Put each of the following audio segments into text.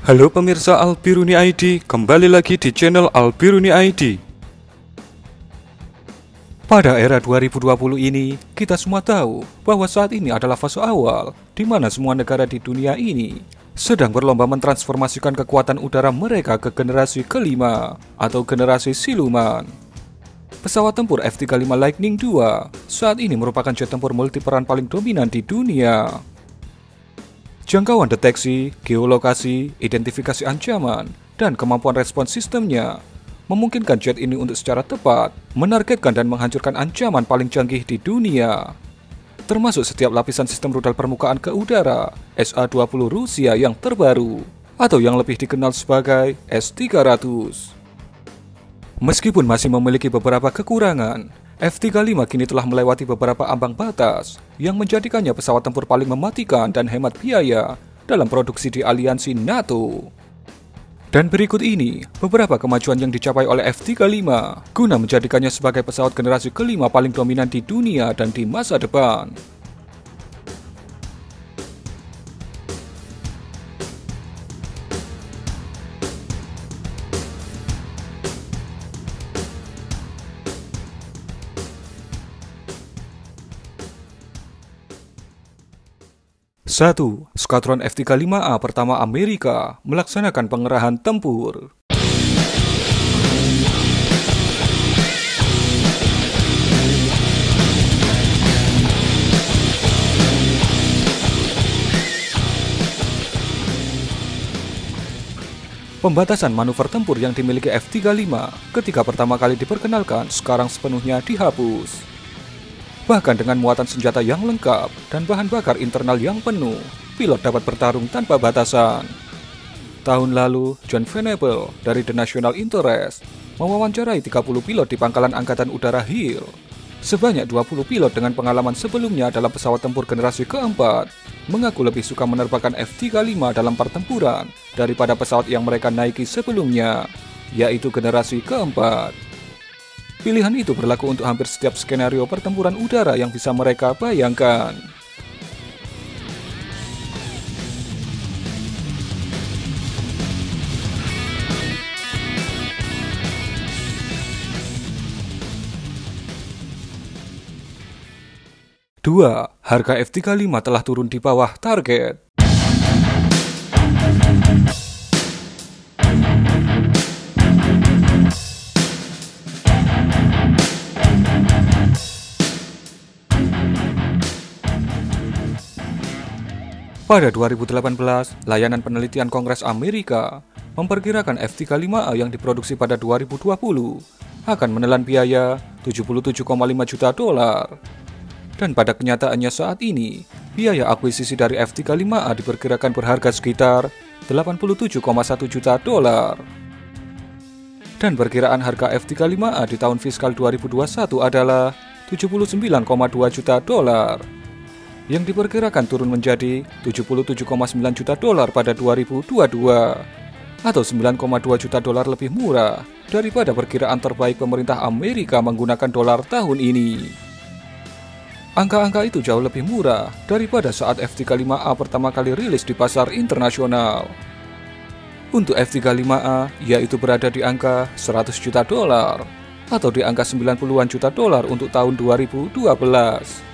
Halo pemirsa Albiruni ID, kembali lagi di channel Albiruni ID. Pada era 2020 ini, kita semua tahu bahwa saat ini adalah fase awal di mana semua negara di dunia ini sedang berlomba mentransformasikan kekuatan udara mereka ke generasi kelima atau generasi siluman. Pesawat tempur F-35 Lightning II saat ini merupakan jet tempur multiperan paling dominan di dunia. Jangkauan deteksi, geolokasi, identifikasi ancaman, dan kemampuan respons sistemnya memungkinkan jet ini untuk secara tepat menargetkan dan menghancurkan ancaman paling canggih di dunia, termasuk setiap lapisan sistem rudal permukaan ke udara SA-20 Rusia yang terbaru, atau yang lebih dikenal sebagai S-300. Meskipun masih memiliki beberapa kekurangan, F-35 kini telah melewati beberapa ambang batas yang menjadikannya pesawat tempur paling mematikan dan hemat biaya dalam produksi di aliansi NATO. Dan berikut ini beberapa kemajuan yang dicapai oleh F-35 guna menjadikannya sebagai pesawat generasi kelima paling dominan di dunia dan di masa depan. Satu, Skadron F-35A pertama Amerika melaksanakan pengerahan tempur. Pembatasan manuver tempur yang dimiliki F-35 ketika pertama kali diperkenalkan sekarang sepenuhnya dihapus. Bahkan dengan muatan senjata yang lengkap dan bahan bakar internal yang penuh, pilot dapat bertarung tanpa batasan. Tahun lalu, John Venable dari The National Interest mewawancarai 30 pilot di Pangkalan Angkatan Udara Hill. Sebanyak 20 pilot dengan pengalaman sebelumnya dalam pesawat tempur generasi keempat mengaku lebih suka menerbangkan F-35 dalam pertempuran daripada pesawat yang mereka naiki sebelumnya, yaitu generasi keempat. Pilihan itu berlaku untuk hampir setiap skenario pertempuran udara yang bisa mereka bayangkan. Dua, harga F-35 telah turun di bawah target. Pada 2018, layanan penelitian Kongres Amerika memperkirakan F-35A yang diproduksi pada 2020 akan menelan biaya $77,5 juta. Dan pada kenyataannya saat ini, biaya akuisisi dari F-35A diperkirakan berharga sekitar $87,1 juta. Dan perkiraan harga F-35A di tahun fiskal 2021 adalah $79,2 juta, yang diperkirakan turun menjadi $77,9 juta pada 2022, atau $9,2 juta lebih murah daripada perkiraan terbaik pemerintah Amerika menggunakan dolar tahun ini. Angka-angka itu jauh lebih murah daripada saat F-35A pertama kali rilis di pasar internasional. Untuk F-35A, yaitu berada di angka $100 juta atau di angka 90-an juta untuk tahun 2012.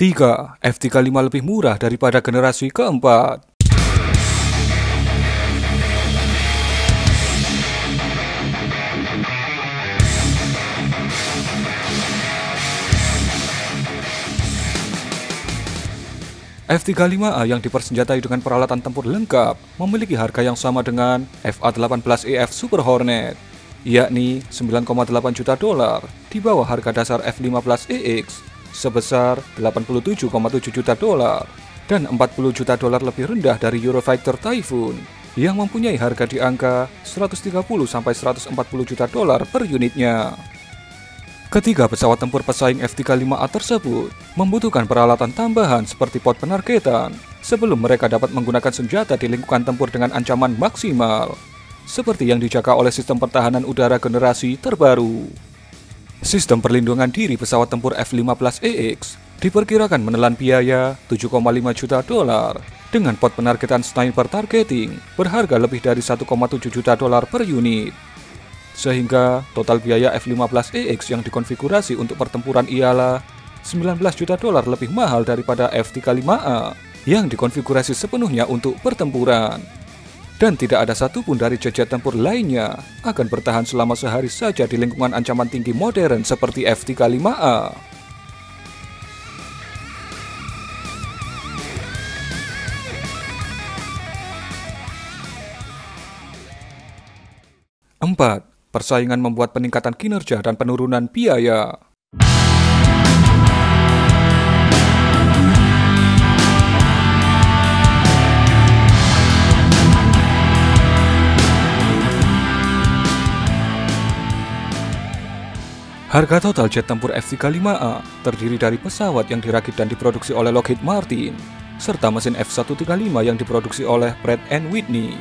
Tiga, F-35 lebih murah daripada generasi keempat. F-35A yang dipersenjatai dengan peralatan tempur lengkap memiliki harga yang sama dengan FA-18EF Super Hornet, yakni $9,8 juta di bawah harga dasar F-15EX sebesar $87,7 juta dan $40 juta lebih rendah dari Eurofighter Typhoon yang mempunyai harga di angka $130 sampai $140 juta per unitnya. Ketiga pesawat tempur pesaing F-35A tersebut membutuhkan peralatan tambahan seperti pot penargetan sebelum mereka dapat menggunakan senjata di lingkungan tempur dengan ancaman maksimal, seperti yang dijaga oleh sistem pertahanan udara generasi terbaru. Sistem perlindungan diri pesawat tempur F-15EX diperkirakan menelan biaya 7,5 juta dolar dengan pot penargetan sniper targeting berharga lebih dari 1,7 juta dolar per unit. Sehingga total biaya F-15EX yang dikonfigurasi untuk pertempuran ialah 19 juta dolar lebih mahal daripada F-35A yang dikonfigurasi sepenuhnya untuk pertempuran. Dan tidak ada satupun dari jet tempur lainnya akan bertahan selama sehari saja di lingkungan ancaman tinggi modern seperti F-35A. Empat, persaingan membuat peningkatan kinerja dan penurunan biaya. Harga total jet tempur F-35A terdiri dari pesawat yang dirakit dan diproduksi oleh Lockheed Martin, serta mesin F-135 yang diproduksi oleh Pratt & Whitney.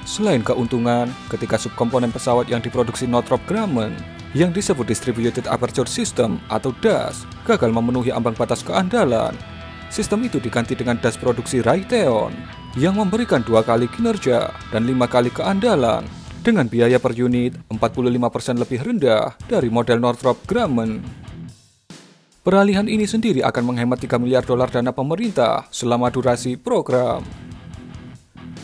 Selain keuntungan, ketika subkomponen pesawat yang diproduksi Northrop Grumman yang disebut Distributed Aperture System atau DAS gagal memenuhi ambang batas keandalan, sistem itu diganti dengan DAS produksi Raytheon yang memberikan 2 kali kinerja dan 5 kali keandalan dengan biaya per unit 45% lebih rendah dari model Northrop Grumman. Peralihan ini sendiri akan menghemat 3 miliar dolar dana pemerintah selama durasi program.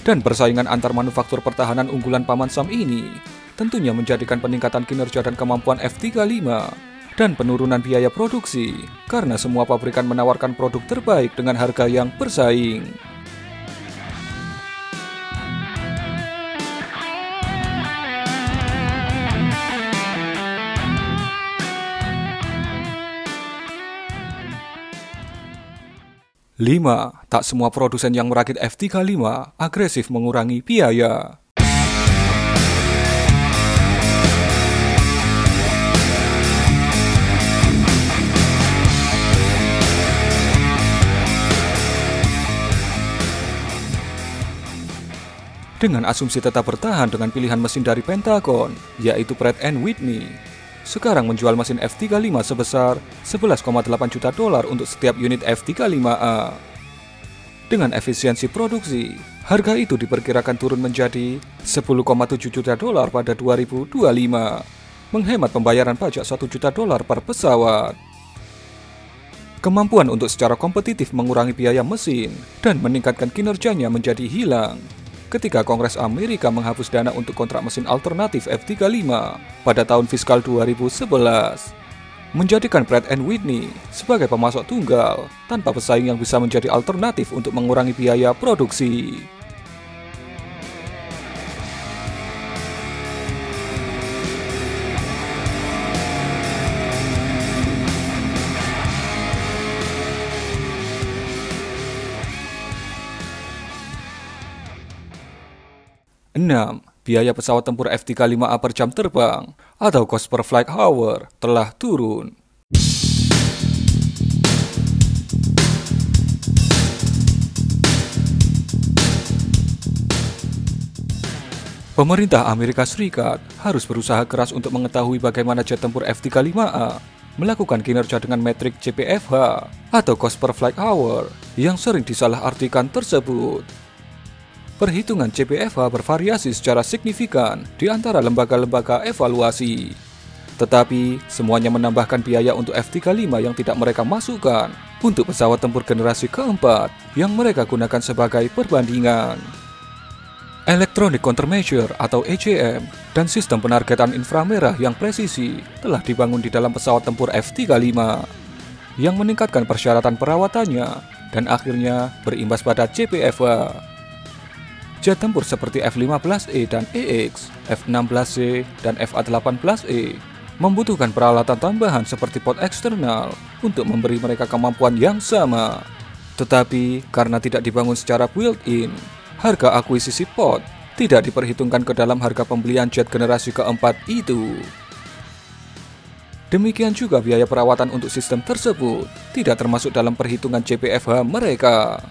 Dan persaingan antar manufaktur pertahanan unggulan Paman Sam ini tentunya menjadikan peningkatan kinerja dan kemampuan F-35 dan penurunan biaya produksi karena semua pabrikan menawarkan produk terbaik dengan harga yang bersaing. Lima, tak semua produsen yang merakit F-35 agresif mengurangi biaya. Dengan asumsi tetap bertahan dengan pilihan mesin dari Pentagon, yaitu Pratt & Whitney, sekarang menjual mesin F-35 sebesar 11,8 juta dolar untuk setiap unit F-35A. Dengan efisiensi produksi, harga itu diperkirakan turun menjadi 10,7 juta dolar pada 2025, menghemat pembayaran pajak 1 juta dolar per pesawat. Kemampuan untuk secara kompetitif mengurangi biaya mesin dan meningkatkan kinerjanya menjadi hilang ketika Kongres Amerika menghapus dana untuk kontrak mesin alternatif F-35 pada tahun fiskal 2011, menjadikan Pratt & Whitney sebagai pemasok tunggal tanpa pesaing yang bisa menjadi alternatif untuk mengurangi biaya produksi. Enam, biaya pesawat tempur F-35A per jam terbang atau cost per flight hour telah turun. Pemerintah Amerika Serikat harus berusaha keras untuk mengetahui bagaimana jet tempur F-35A melakukan kinerja dengan metrik CPFH atau cost per flight hour yang sering disalahartikan tersebut. Perhitungan CPFH bervariasi secara signifikan di antara lembaga-lembaga evaluasi. Tetapi, semuanya menambahkan biaya untuk F-35 yang tidak mereka masukkan untuk pesawat tempur generasi keempat yang mereka gunakan sebagai perbandingan. Electronic Countermeasure atau ECM dan sistem penargetan inframerah yang presisi telah dibangun di dalam pesawat tempur F-35 yang meningkatkan persyaratan perawatannya dan akhirnya berimbas pada CPFH. Jet tempur seperti F-15E dan EX, F-16C, dan FA-18E membutuhkan peralatan tambahan seperti pot eksternal untuk memberi mereka kemampuan yang sama. Tetapi karena tidak dibangun secara built-in, harga akuisisi pot tidak diperhitungkan ke dalam harga pembelian jet generasi keempat itu. Demikian juga biaya perawatan untuk sistem tersebut tidak termasuk dalam perhitungan JPFH mereka.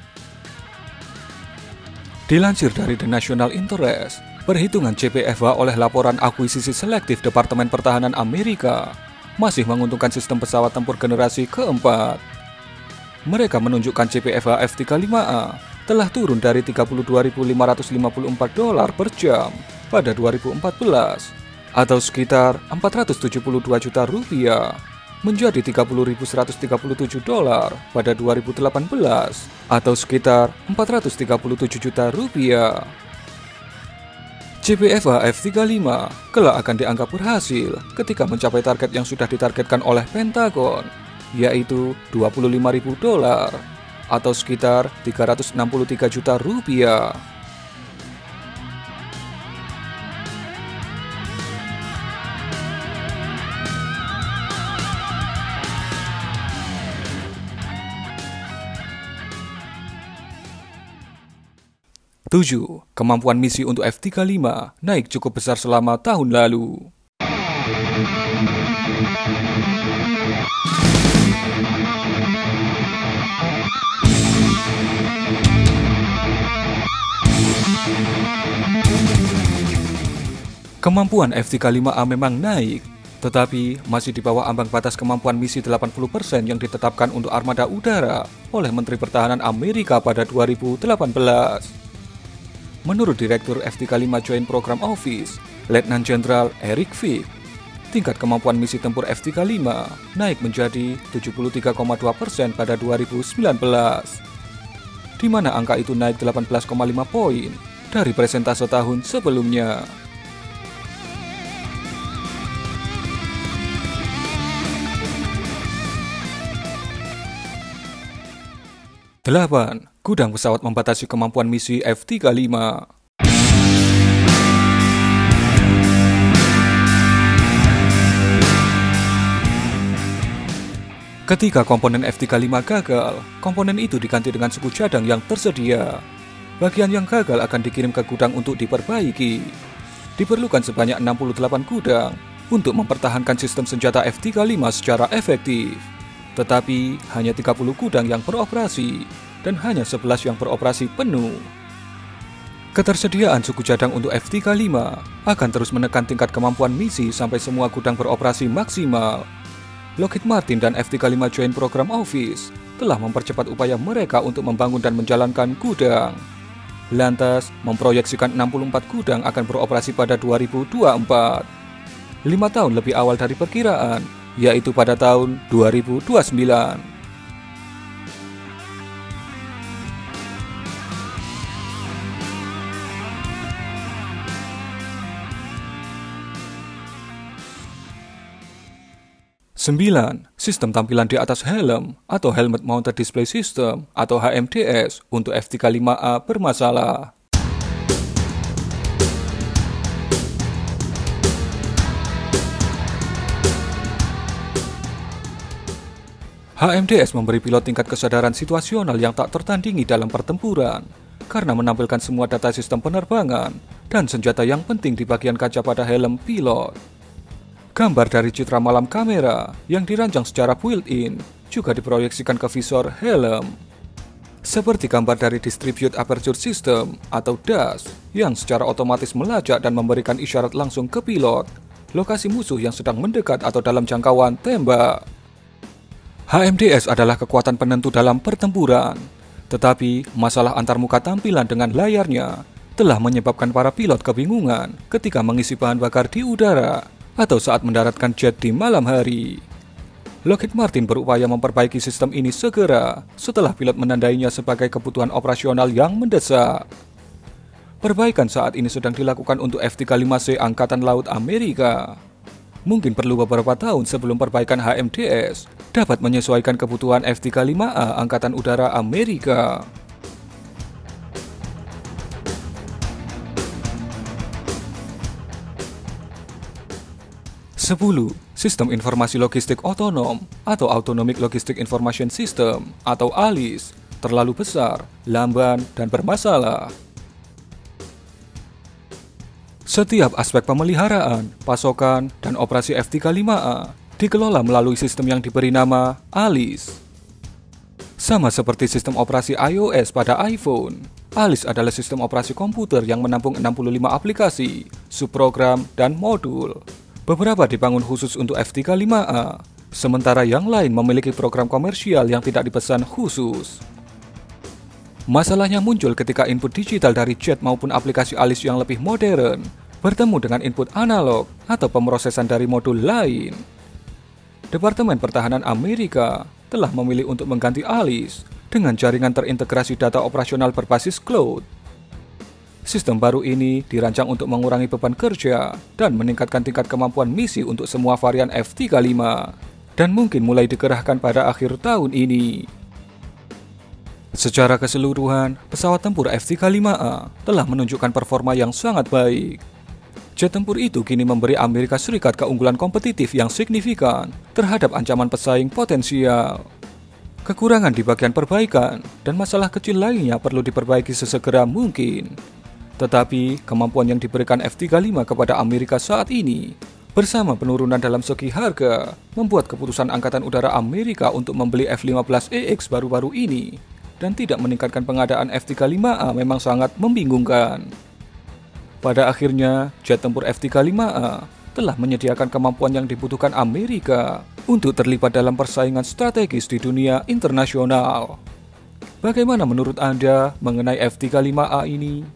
Dilansir dari The National Interest, perhitungan JPFH oleh laporan akuisisi selektif Departemen Pertahanan Amerika masih menguntungkan sistem pesawat tempur generasi keempat. Mereka menunjukkan JPFH F-35A telah turun dari $32.554 per jam pada 2014 atau sekitar $472 juta menjadi $30.137 pada 2018 atau sekitar $437 juta. JPFH F-35 kelak akan dianggap berhasil ketika mencapai target yang sudah ditargetkan oleh Pentagon, yaitu $25.000 atau sekitar $363 juta. Tujuh, kemampuan misi untuk F-35 naik cukup besar selama tahun lalu. Kemampuan F-35A memang naik, tetapi masih di bawah ambang batas kemampuan misi 80% yang ditetapkan untuk armada udara oleh Menteri Pertahanan Amerika pada 2018. Menurut Direktur F-35 Joint Program Office, Letnan Jenderal Eric Vick, tingkat kemampuan misi tempur F-35 naik menjadi 73,2% pada 2019, di mana angka itu naik 18,5 poin dari persentase tahun sebelumnya. Delapan, gudang pesawat membatasi kemampuan misi F-35. Ketika komponen F-35 gagal, komponen itu diganti dengan suku cadang yang tersedia. Bagian yang gagal akan dikirim ke gudang untuk diperbaiki. Diperlukan sebanyak 68 gudang untuk mempertahankan sistem senjata F-35 secara efektif. Tetapi hanya 30 gudang yang beroperasi dan hanya 11 yang beroperasi penuh. Ketersediaan suku cadang untuk F-35 akan terus menekan tingkat kemampuan misi sampai semua gudang beroperasi maksimal. Lockheed Martin dan F-35 Joint Program Office telah mempercepat upaya mereka untuk membangun dan menjalankan gudang. Lantas, memproyeksikan 64 gudang akan beroperasi pada 2024. 5 tahun lebih awal dari perkiraan, yaitu pada tahun 2029. Sembilan, sistem tampilan di atas helm atau Helmet Mounted Display System atau HMDS untuk F-35A bermasalah. HMDS memberi pilot tingkat kesadaran situasional yang tak tertandingi dalam pertempuran karena menampilkan semua data sistem penerbangan dan senjata yang penting di bagian kaca pada helm pilot. Gambar dari citra malam kamera yang dirancang secara built-in juga diproyeksikan ke visor helm. Seperti gambar dari Distribute Aperture System atau DAS yang secara otomatis melacak dan memberikan isyarat langsung ke pilot lokasi musuh yang sedang mendekat atau dalam jangkauan tembak. HMDS adalah kekuatan penentu dalam pertempuran, tetapi masalah antarmuka tampilan dengan layarnya telah menyebabkan para pilot kebingungan ketika mengisi bahan bakar di udara atau saat mendaratkan jet di malam hari. Lockheed Martin berupaya memperbaiki sistem ini segera setelah pilot menandainya sebagai kebutuhan operasional yang mendesak. Perbaikan saat ini sedang dilakukan untuk F-35C Angkatan Laut Amerika. Mungkin perlu beberapa tahun sebelum perbaikan HMDS dapat menyesuaikan kebutuhan F-35A Angkatan Udara Amerika. 10. Sistem Informasi Logistik Otonom atau Autonomic Logistic Information System atau ALIS terlalu besar, lamban, dan bermasalah. Setiap aspek pemeliharaan, pasokan, dan operasi F-35A dikelola melalui sistem yang diberi nama Alice. Sama seperti sistem operasi iOS pada iPhone, Alice adalah sistem operasi komputer yang menampung 65 aplikasi, subprogram, dan modul. Beberapa dibangun khusus untuk F35A, sementara yang lain memiliki program komersial yang tidak dipesan khusus. Masalahnya muncul ketika input digital dari chat maupun aplikasi Alice yang lebih modern bertemu dengan input analog atau pemrosesan dari modul lain. Departemen Pertahanan Amerika telah memilih untuk mengganti Alice dengan jaringan terintegrasi data operasional berbasis cloud. Sistem baru ini dirancang untuk mengurangi beban kerja dan meningkatkan tingkat kemampuan misi untuk semua varian F-35 dan mungkin mulai dikerahkan pada akhir tahun ini. Secara keseluruhan, pesawat tempur F-35A telah menunjukkan performa yang sangat baik. Jet tempur itu kini memberi Amerika Serikat keunggulan kompetitif yang signifikan terhadap ancaman pesaing potensial. Kekurangan di bagian perbaikan dan masalah kecil lainnya perlu diperbaiki sesegera mungkin. Tetapi, kemampuan yang diberikan F-35 kepada Amerika saat ini, bersama penurunan dalam segi harga, membuat keputusan Angkatan Udara Amerika untuk membeli F-15EX baru-baru ini dan tidak meningkatkan pengadaan F-35A memang sangat membingungkan. Pada akhirnya, jet tempur F-35A telah menyediakan kemampuan yang dibutuhkan Amerika untuk terlibat dalam persaingan strategis di dunia internasional. Bagaimana menurut Anda mengenai F-35A ini?